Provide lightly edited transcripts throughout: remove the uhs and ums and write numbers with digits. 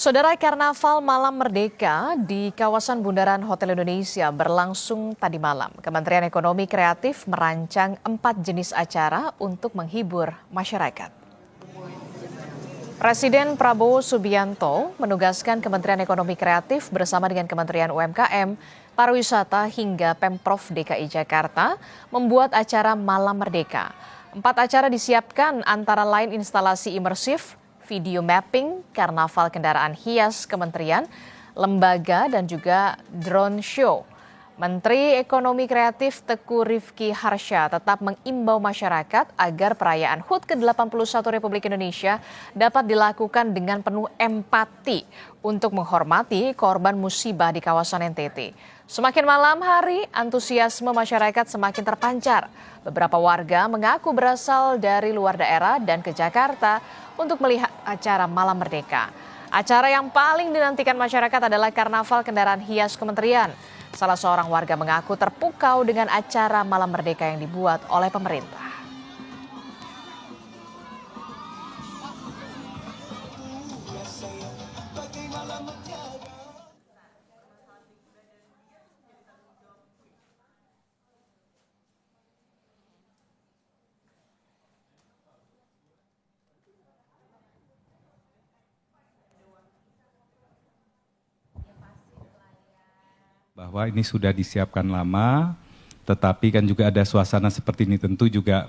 Saudara, Karnaval Malam Merdeka di kawasan Bundaran Hotel Indonesia berlangsung tadi malam. Kementerian Ekonomi Kreatif merancang 4 jenis acara untuk menghibur masyarakat. Presiden Prabowo Subianto menugaskan Kementerian Ekonomi Kreatif bersama dengan Kementerian UMKM, Pariwisata hingga Pemprov DKI Jakarta membuat acara Malam Merdeka. 4 acara disiapkan antara lain instalasi imersif, video mapping, karnaval kendaraan hias kementerian, lembaga, dan juga drone show. Menteri Ekonomi Kreatif Teuku Rifki Harsha tetap mengimbau masyarakat agar perayaan HUT ke-81 Republik Indonesia dapat dilakukan dengan penuh empati untuk menghormati korban musibah di kawasan NTT. Semakin malam hari, antusiasme masyarakat semakin terpancar. Beberapa warga mengaku berasal dari luar daerah dan ke Jakarta untuk melihat acara Malam Merdeka. Acara yang paling dinantikan masyarakat adalah Karnaval Kendaraan Hias Kementerian. Salah seorang warga mengaku terpukau dengan acara Malam Merdeka yang dibuat oleh pemerintah. Bahwa ini sudah disiapkan lama, tetapi kan juga ada suasana seperti ini, tentu juga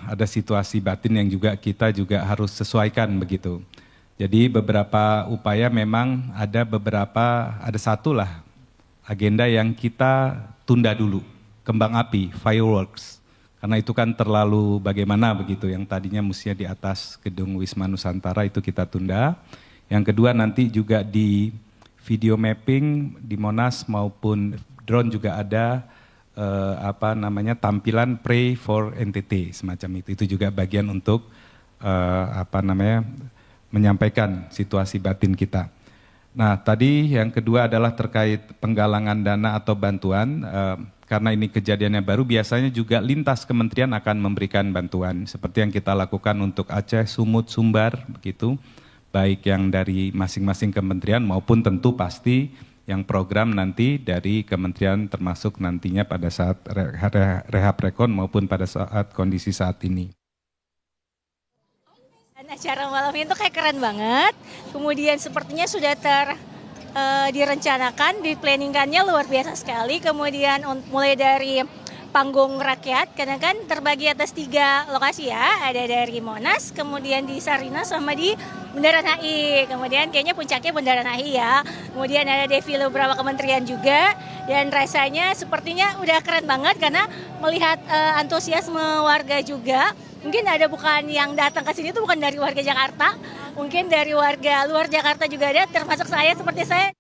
ada situasi batin yang juga kita juga harus sesuaikan begitu. Jadi beberapa upaya memang ada satu lah agenda yang kita tunda dulu, kembang api, fireworks. Karena itu kan terlalu bagaimana begitu, yang tadinya mestinya di atas gedung Wisma Nusantara itu kita tunda. Yang kedua nanti juga di video mapping di Monas maupun drone juga ada tampilan Pray for NTT semacam itu. Itu juga bagian untuk menyampaikan situasi batin kita. Nah, tadi yang kedua adalah terkait penggalangan dana atau bantuan. Karena ini kejadiannya baru, biasanya juga lintas kementerian akan memberikan bantuan seperti yang kita lakukan untuk Aceh, Sumut, Sumbar begitu. Baik yang dari masing-masing kementerian maupun tentu pasti yang program nanti dari kementerian termasuk nantinya pada saat rehab rekon maupun pada saat kondisi saat ini. Acara malam itu kayak keren banget, kemudian sepertinya sudah direncanakan, diplanningkannya luar biasa sekali, kemudian mulai dari panggung rakyat, karena kan terbagi atas 3 lokasi ya, ada dari Monas, kemudian di Sarina sama di Bundaran HI, kemudian kayaknya puncaknya Bundaran HI ya, kemudian ada defile beberapa kementerian juga, dan rasanya sepertinya udah keren banget karena melihat antusiasme warga juga, mungkin ada bukan yang datang ke sini itu bukan dari warga Jakarta, mungkin dari warga luar Jakarta juga ada, termasuk saya seperti saya.